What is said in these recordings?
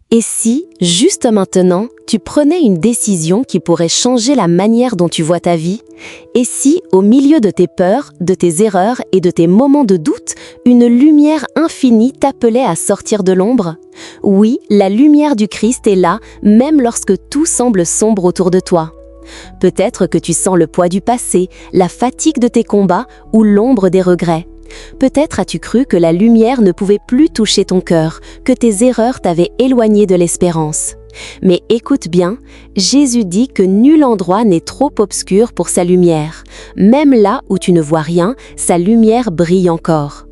Et si, juste maintenant, tu prenais une décision qui pourrait changer la manière dont tu vois ta vie? Et si, au milieu de tes peurs, de tes erreurs et de tes moments de doute, une lumière infinie t'appelait à sortir de l'ombre? Oui, la lumière du Christ est là, même lorsque tout semble sombre autour de toi. Peut-être que tu sens le poids du passé, la fatigue de tes combats ou l'ombre des regrets. Peut-être as-tu cru que la lumière ne pouvait plus toucher ton cœur, que tes erreurs t'avaient éloigné de l'espérance. Mais écoute bien, Jésus dit que nul endroit n'est trop obscur pour sa lumière. Même là où tu ne vois rien, sa lumière brille encore.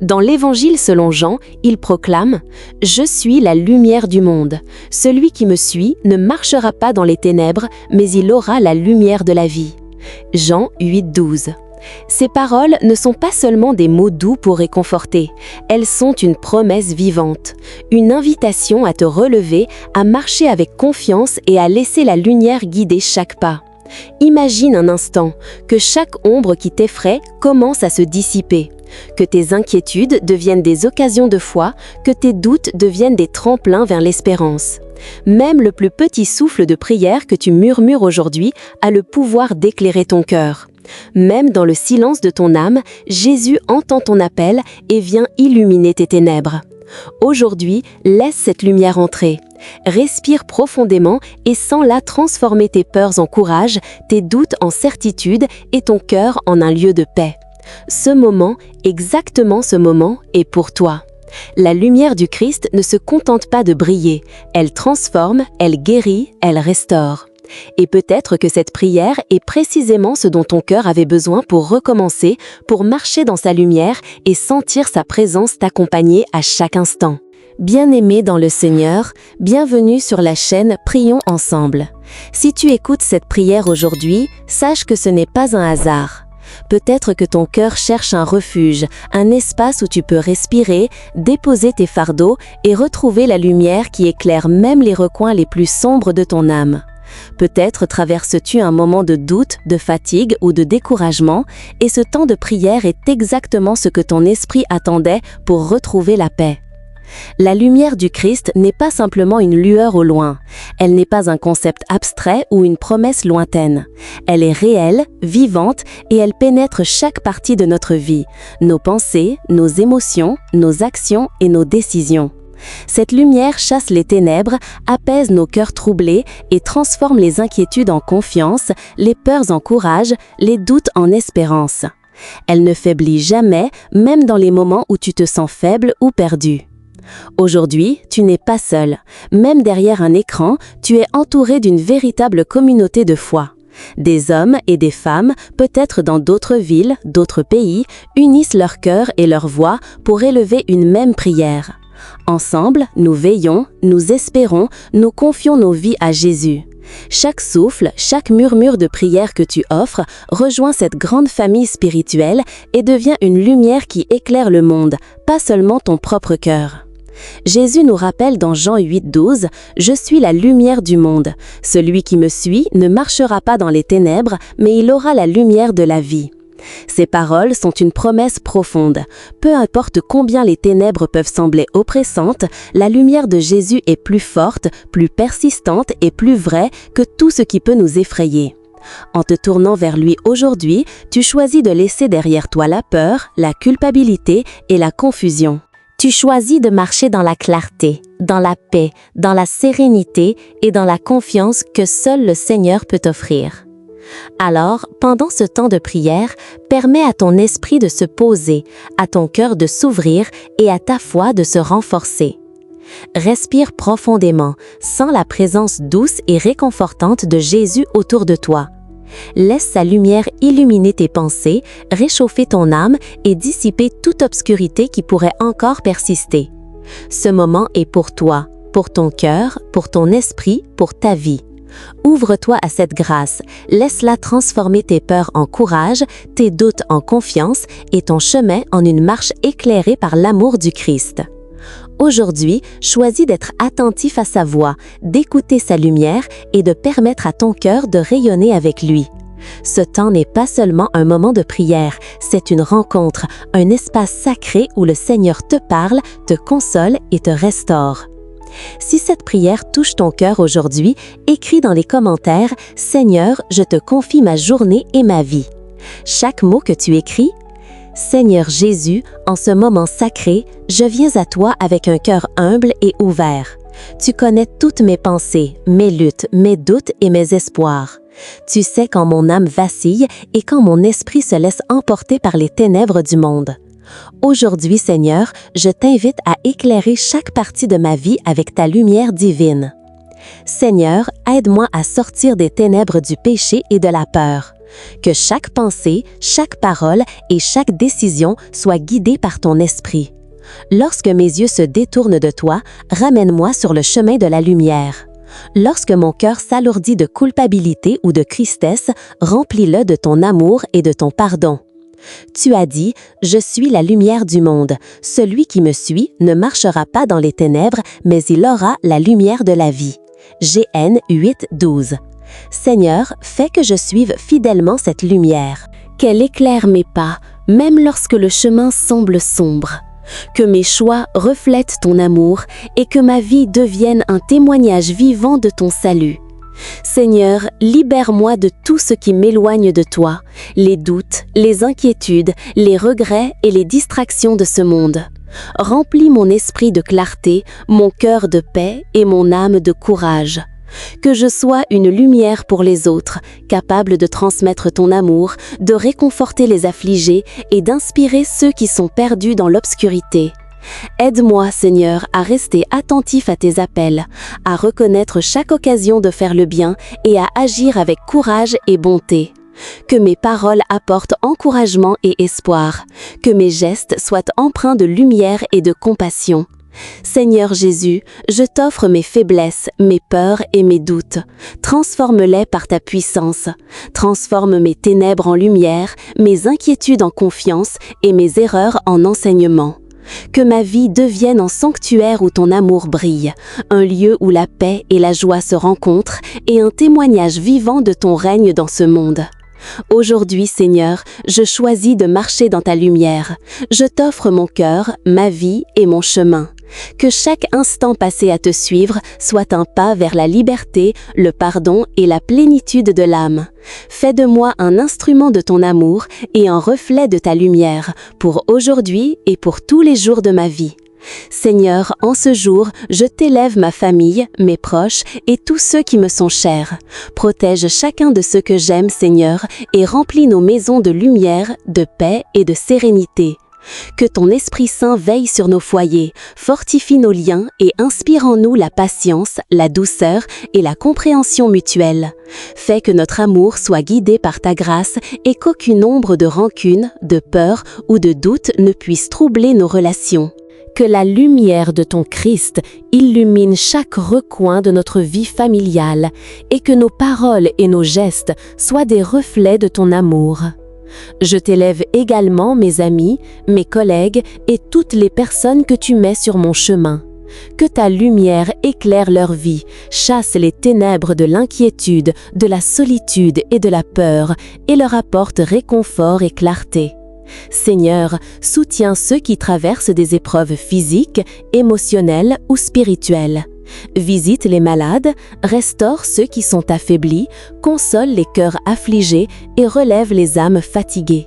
Dans l'Évangile selon Jean, il proclame « Je suis la lumière du monde. Celui qui me suit ne marchera pas dans les ténèbres, mais il aura la lumière de la vie. » Jean 8, 12. Ces paroles ne sont pas seulement des mots doux pour réconforter, elles sont une promesse vivante, une invitation à te relever, à marcher avec confiance et à laisser la lumière guider chaque pas. Imagine un instant que chaque ombre qui t'effraie commence à se dissiper, que tes inquiétudes deviennent des occasions de foi, que tes doutes deviennent des tremplins vers l'espérance. Même le plus petit souffle de prière que tu murmures aujourd'hui a le pouvoir d'éclairer ton cœur. Même dans le silence de ton âme, Jésus entend ton appel et vient illuminer tes ténèbres. Aujourd'hui, laisse cette lumière entrer. Respire profondément et sens-la transformer tes peurs en courage, tes doutes en certitude et ton cœur en un lieu de paix. Ce moment, exactement ce moment, est pour toi. La lumière du Christ ne se contente pas de briller, elle transforme, elle guérit, elle restaure. Et peut-être que cette prière est précisément ce dont ton cœur avait besoin pour recommencer, pour marcher dans sa lumière et sentir sa présence t'accompagner à chaque instant. Bien-aimé dans le Seigneur, bienvenue sur la chaîne Prions ensemble. Si tu écoutes cette prière aujourd'hui, sache que ce n'est pas un hasard. Peut-être que ton cœur cherche un refuge, un espace où tu peux respirer, déposer tes fardeaux et retrouver la lumière qui éclaire même les recoins les plus sombres de ton âme. Peut-être traverses-tu un moment de doute, de fatigue ou de découragement, et ce temps de prière est exactement ce que ton esprit attendait pour retrouver la paix. La lumière du Christ n'est pas simplement une lueur au loin. Elle n'est pas un concept abstrait ou une promesse lointaine. Elle est réelle, vivante et elle pénètre chaque partie de notre vie, nos pensées, nos émotions, nos actions et nos décisions. Cette lumière chasse les ténèbres, apaise nos cœurs troublés et transforme les inquiétudes en confiance, les peurs en courage, les doutes en espérance. Elle ne faiblit jamais, même dans les moments où tu te sens faible ou perdu. Aujourd'hui, tu n'es pas seul. Même derrière un écran, tu es entouré d'une véritable communauté de foi. Des hommes et des femmes, peut-être dans d'autres villes, d'autres pays, unissent leur cœur et leur voix pour élever une même prière. Ensemble, nous veillons, nous espérons, nous confions nos vies à Jésus. Chaque souffle, chaque murmure de prière que tu offres rejoint cette grande famille spirituelle et devient une lumière qui éclaire le monde, pas seulement ton propre cœur. Jésus nous rappelle dans Jean 8, 12 « Je suis la lumière du monde. Celui qui me suit ne marchera pas dans les ténèbres, mais il aura la lumière de la vie. » Ces paroles sont une promesse profonde. Peu importe combien les ténèbres peuvent sembler oppressantes, la lumière de Jésus est plus forte, plus persistante et plus vraie que tout ce qui peut nous effrayer. En te tournant vers lui aujourd'hui, tu choisis de laisser derrière toi la peur, la culpabilité et la confusion. Tu choisis de marcher dans la clarté, dans la paix, dans la sérénité et dans la confiance que seul le Seigneur peut t'offrir. Alors, pendant ce temps de prière, permets à ton esprit de se poser, à ton cœur de s'ouvrir et à ta foi de se renforcer. Respire profondément, sens la présence douce et réconfortante de Jésus autour de toi. Laisse sa lumière illuminer tes pensées, réchauffer ton âme et dissiper toute obscurité qui pourrait encore persister. Ce moment est pour toi, pour ton cœur, pour ton esprit, pour ta vie. Ouvre-toi à cette grâce, laisse-la transformer tes peurs en courage, tes doutes en confiance et ton chemin en une marche éclairée par l'amour du Christ. Aujourd'hui, choisis d'être attentif à sa voix, d'écouter sa lumière et de permettre à ton cœur de rayonner avec lui. Ce temps n'est pas seulement un moment de prière, c'est une rencontre, un espace sacré où le Seigneur te parle, te console et te restaure. Si cette prière touche ton cœur aujourd'hui, écris dans les commentaires « Seigneur, je te confie ma journée et ma vie ». Chaque mot que tu écris, « Seigneur Jésus, en ce moment sacré, je viens à toi avec un cœur humble et ouvert. Tu connais toutes mes pensées, mes luttes, mes doutes et mes espoirs. Tu sais quand mon âme vacille et quand mon esprit se laisse emporter par les ténèbres du monde. Aujourd'hui, Seigneur, je t'invite à éclairer chaque partie de ma vie avec ta lumière divine. Seigneur, aide-moi à sortir des ténèbres du péché et de la peur. Que chaque pensée, chaque parole et chaque décision soit guidée par ton esprit. Lorsque mes yeux se détournent de toi, ramène-moi sur le chemin de la lumière. Lorsque mon cœur s'alourdit de culpabilité ou de tristesse, remplis-le de ton amour et de ton pardon. Tu as dit, « Je suis la lumière du monde. Celui qui me suit ne marchera pas dans les ténèbres, mais il aura la lumière de la vie. » GN 8:12. Seigneur, fais que je suive fidèlement cette lumière. Qu'elle éclaire mes pas, même lorsque le chemin semble sombre. Que mes choix reflètent ton amour et que ma vie devienne un témoignage vivant de ton salut. Seigneur, libère-moi de tout ce qui m'éloigne de toi, les doutes, les inquiétudes, les regrets et les distractions de ce monde. Remplis mon esprit de clarté, mon cœur de paix et mon âme de courage. Que je sois une lumière pour les autres, capable de transmettre ton amour, de réconforter les affligés et d'inspirer ceux qui sont perdus dans l'obscurité. Aide-moi, Seigneur, à rester attentif à tes appels, à reconnaître chaque occasion de faire le bien et à agir avec courage et bonté. Que mes paroles apportent encouragement et espoir, que mes gestes soient empreints de lumière et de compassion. Seigneur Jésus, je t'offre mes faiblesses, mes peurs et mes doutes. Transforme-les par ta puissance. Transforme mes ténèbres en lumière, mes inquiétudes en confiance et mes erreurs en enseignement. Que ma vie devienne un sanctuaire où ton amour brille, un lieu où la paix et la joie se rencontrent et un témoignage vivant de ton règne dans ce monde. Aujourd'hui, Seigneur, je choisis de marcher dans ta lumière. Je t'offre mon cœur, ma vie et mon chemin. Que chaque instant passé à te suivre soit un pas vers la liberté, le pardon et la plénitude de l'âme. Fais de moi un instrument de ton amour et un reflet de ta lumière, pour aujourd'hui et pour tous les jours de ma vie. Seigneur, en ce jour, je t'élève ma famille, mes proches et tous ceux qui me sont chers. Protège chacun de ceux que j'aime, Seigneur, et remplis nos maisons de lumière, de paix et de sérénité. Que ton Esprit Saint veille sur nos foyers, fortifie nos liens et inspire en nous la patience, la douceur et la compréhension mutuelle. Fais que notre amour soit guidé par ta grâce et qu'aucune ombre de rancune, de peur ou de doute ne puisse troubler nos relations. Que la lumière de ton Christ illumine chaque recoin de notre vie familiale et que nos paroles et nos gestes soient des reflets de ton amour. Je t'élève également mes amis, mes collègues et toutes les personnes que tu mets sur mon chemin. Que ta lumière éclaire leur vie, chasse les ténèbres de l'inquiétude, de la solitude et de la peur et leur apporte réconfort et clarté. Seigneur, soutiens ceux qui traversent des épreuves physiques, émotionnelles ou spirituelles. Visite les malades, restaure ceux qui sont affaiblis, console les cœurs affligés et relève les âmes fatiguées.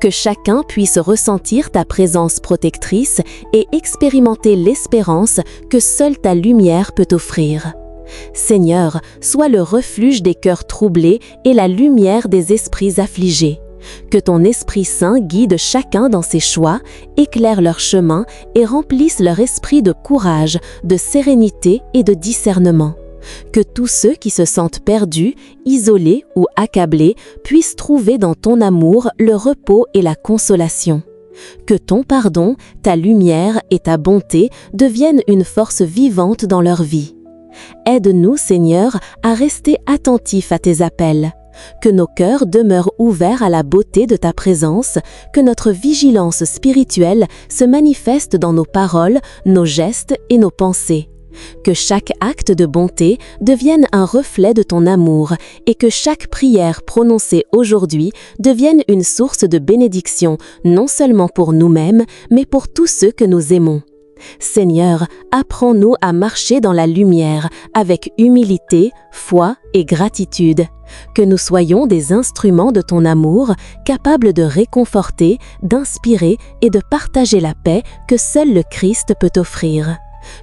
Que chacun puisse ressentir ta présence protectrice et expérimenter l'espérance que seule ta lumière peut offrir. Seigneur, sois le refuge des cœurs troublés et la lumière des esprits affligés. Que ton Esprit Saint guide chacun dans ses choix, éclaire leur chemin et remplisse leur esprit de courage, de sérénité et de discernement. Que tous ceux qui se sentent perdus, isolés ou accablés puissent trouver dans ton amour le repos et la consolation. Que ton pardon, ta lumière et ta bonté deviennent une force vivante dans leur vie. Aide-nous, Seigneur, à rester attentifs à tes appels. Que nos cœurs demeurent ouverts à la beauté de ta présence, que notre vigilance spirituelle se manifeste dans nos paroles, nos gestes et nos pensées. Que chaque acte de bonté devienne un reflet de ton amour et que chaque prière prononcée aujourd'hui devienne une source de bénédiction, non seulement pour nous-mêmes, mais pour tous ceux que nous aimons. Seigneur, apprends-nous à marcher dans la lumière avec humilité, foi et gratitude. Que nous soyons des instruments de ton amour, capables de réconforter, d'inspirer et de partager la paix que seul le Christ peut offrir.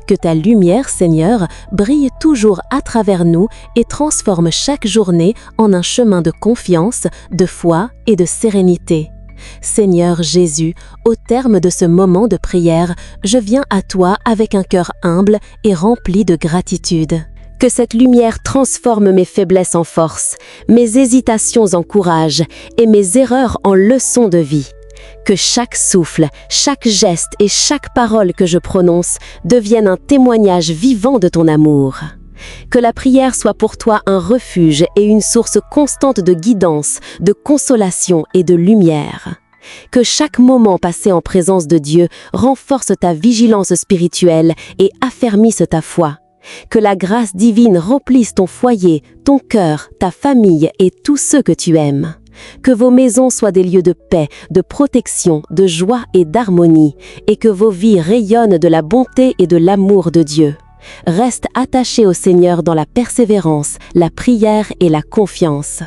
Que ta lumière, Seigneur, brille toujours à travers nous et transforme chaque journée en un chemin de confiance, de foi et de sérénité. Seigneur Jésus, au terme de ce moment de prière, je viens à toi avec un cœur humble et rempli de gratitude. Que cette lumière transforme mes faiblesses en force, mes hésitations en courage et mes erreurs en leçons de vie. Que chaque souffle, chaque geste et chaque parole que je prononce devienne un témoignage vivant de ton amour. Que la prière soit pour toi un refuge et une source constante de guidance, de consolation et de lumière. Que chaque moment passé en présence de Dieu renforce ta vigilance spirituelle et affermisse ta foi. Que la grâce divine remplisse ton foyer, ton cœur, ta famille et tous ceux que tu aimes. Que vos maisons soient des lieux de paix, de protection, de joie et d'harmonie, et que vos vies rayonnent de la bonté et de l'amour de Dieu. Reste attaché au Seigneur dans la persévérance, la prière et la confiance.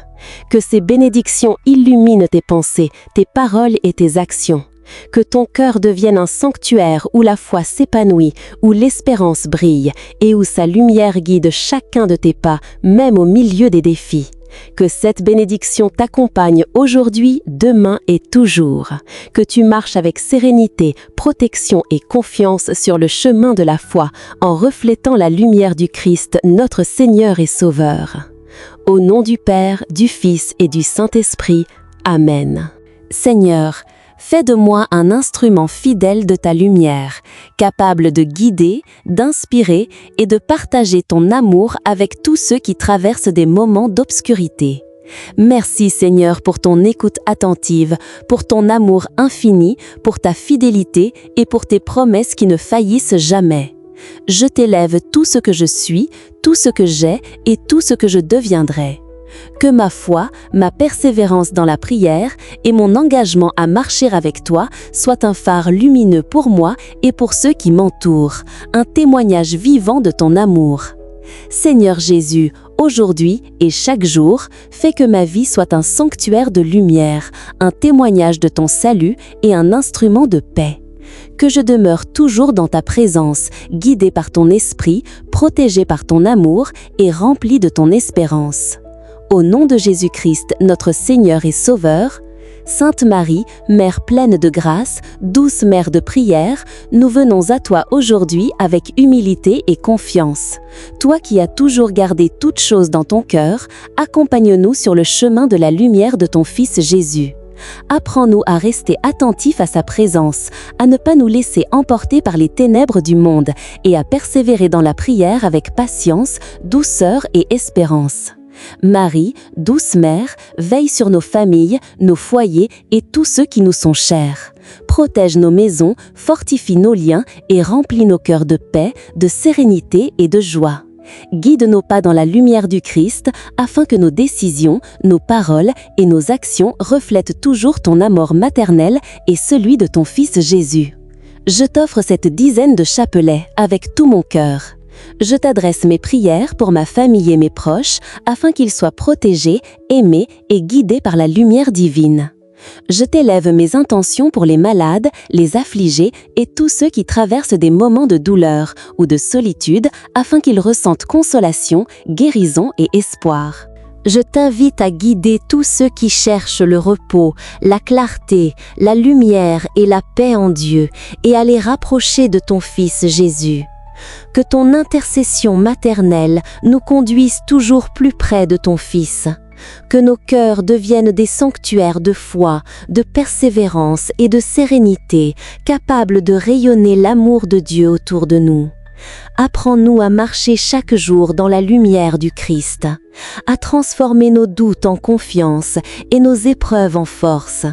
Que ces bénédictions illuminent tes pensées, tes paroles et tes actions. Que ton cœur devienne un sanctuaire où la foi s'épanouit, où l'espérance brille et où sa lumière guide chacun de tes pas, même au milieu des défis. Que cette bénédiction t'accompagne aujourd'hui, demain et toujours. Que tu marches avec sérénité, protection et confiance sur le chemin de la foi, en reflétant la lumière du Christ, notre Seigneur et Sauveur. Au nom du Père, du Fils et du Saint-Esprit. Amen. Seigneur, fais de moi un instrument fidèle de ta lumière, capable de guider, d'inspirer et de partager ton amour avec tous ceux qui traversent des moments d'obscurité. Merci Seigneur pour ton écoute attentive, pour ton amour infini, pour ta fidélité et pour tes promesses qui ne faillissent jamais. Je t'élève tout ce que je suis, tout ce que j'ai et tout ce que je deviendrai. Que ma foi, ma persévérance dans la prière et mon engagement à marcher avec toi soient un phare lumineux pour moi et pour ceux qui m'entourent, un témoignage vivant de ton amour. Seigneur Jésus, aujourd'hui et chaque jour, fais que ma vie soit un sanctuaire de lumière, un témoignage de ton salut et un instrument de paix. Que je demeure toujours dans ta présence, guidé par ton esprit, protégé par ton amour et rempli de ton espérance. Au nom de Jésus-Christ, notre Seigneur et Sauveur, Sainte Marie, Mère pleine de grâce, douce Mère de prière, nous venons à toi aujourd'hui avec humilité et confiance. Toi qui as toujours gardé toutes choses dans ton cœur, accompagne-nous sur le chemin de la lumière de ton Fils Jésus. Apprends-nous à rester attentifs à sa présence, à ne pas nous laisser emporter par les ténèbres du monde et à persévérer dans la prière avec patience, douceur et espérance. Marie, douce Mère, veille sur nos familles, nos foyers et tous ceux qui nous sont chers. Protège nos maisons, fortifie nos liens et remplis nos cœurs de paix, de sérénité et de joie. Guide nos pas dans la lumière du Christ afin que nos décisions, nos paroles et nos actions reflètent toujours ton amour maternel et celui de ton Fils Jésus. Je t'offre cette dizaine de chapelets avec tout mon cœur. Je t'adresse mes prières pour ma famille et mes proches afin qu'ils soient protégés, aimés et guidés par la lumière divine. Je t'élève mes intentions pour les malades, les affligés et tous ceux qui traversent des moments de douleur ou de solitude afin qu'ils ressentent consolation, guérison et espoir. Je t'invite à guider tous ceux qui cherchent le repos, la clarté, la lumière et la paix en Dieu et à les rapprocher de ton Fils Jésus. Que ton intercession maternelle nous conduise toujours plus près de ton Fils. Que nos cœurs deviennent des sanctuaires de foi, de persévérance et de sérénité, capables de rayonner l'amour de Dieu autour de nous. Apprends-nous à marcher chaque jour dans la lumière du Christ, à transformer nos doutes en confiance et nos épreuves en force.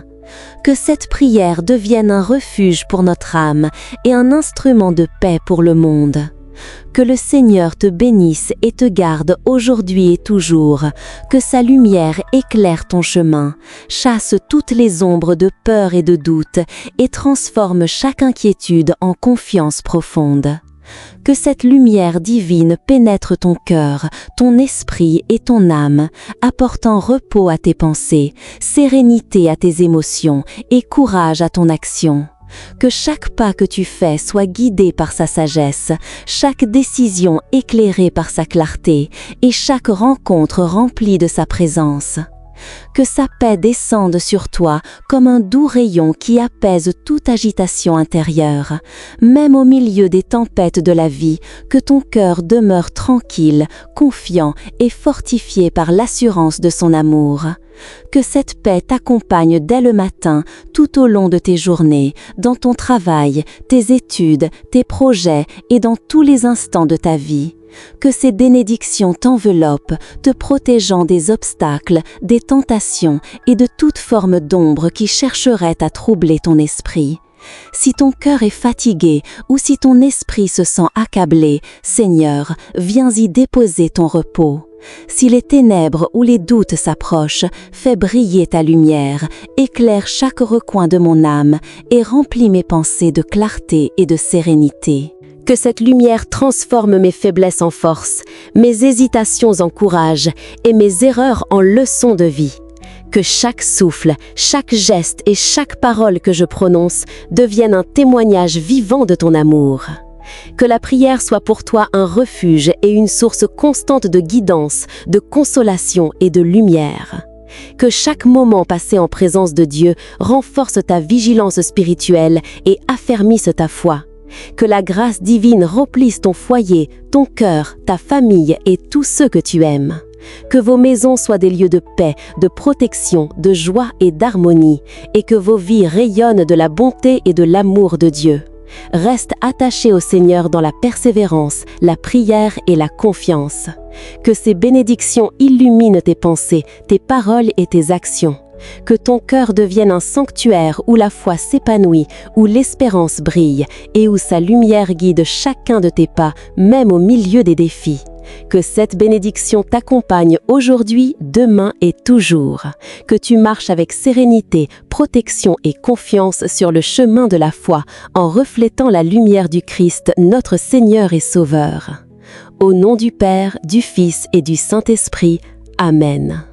Que cette prière devienne un refuge pour notre âme et un instrument de paix pour le monde. Que le Seigneur te bénisse et te garde aujourd'hui et toujours, que sa lumière éclaire ton chemin, chasse toutes les ombres de peur et de doute et transforme chaque inquiétude en confiance profonde. Que cette lumière divine pénètre ton cœur, ton esprit et ton âme, apportant repos à tes pensées, sérénité à tes émotions et courage à ton action. Que chaque pas que tu fais soit guidé par sa sagesse, chaque décision éclairée par sa clarté et chaque rencontre remplie de sa présence. Que sa paix descende sur toi comme un doux rayon qui apaise toute agitation intérieure. Même au milieu des tempêtes de la vie, que ton cœur demeure tranquille, confiant et fortifié par l'assurance de son amour. Que cette paix t'accompagne dès le matin, tout au long de tes journées, dans ton travail, tes études, tes projets et dans tous les instants de ta vie. Que ces bénédictions t'enveloppent, te protégeant des obstacles, des tentations et de toute forme d'ombre qui chercherait à troubler ton esprit. Si ton cœur est fatigué ou si ton esprit se sent accablé, Seigneur, viens y déposer ton repos. Si les ténèbres ou les doutes s'approchent, fais briller ta lumière, éclaire chaque recoin de mon âme et remplis mes pensées de clarté et de sérénité. Que cette lumière transforme mes faiblesses en force, mes hésitations en courage et mes erreurs en leçons de vie. Que chaque souffle, chaque geste et chaque parole que je prononce deviennent un témoignage vivant de ton amour. Que la prière soit pour toi un refuge et une source constante de guidance, de consolation et de lumière. Que chaque moment passé en présence de Dieu renforce ta vigilance spirituelle et affermisse ta foi. Que la grâce divine remplisse ton foyer, ton cœur, ta famille et tous ceux que tu aimes. Que vos maisons soient des lieux de paix, de protection, de joie et d'harmonie, et que vos vies rayonnent de la bonté et de l'amour de Dieu. Reste attaché au Seigneur dans la persévérance, la prière et la confiance. Que ces bénédictions illuminent tes pensées, tes paroles et tes actions. Que ton cœur devienne un sanctuaire où la foi s'épanouit, où l'espérance brille et où sa lumière guide chacun de tes pas, même au milieu des défis. Que cette bénédiction t'accompagne aujourd'hui, demain et toujours. Que tu marches avec sérénité, protection et confiance sur le chemin de la foi, en reflétant la lumière du Christ, notre Seigneur et Sauveur. Au nom du Père, du Fils et du Saint-Esprit. Amen.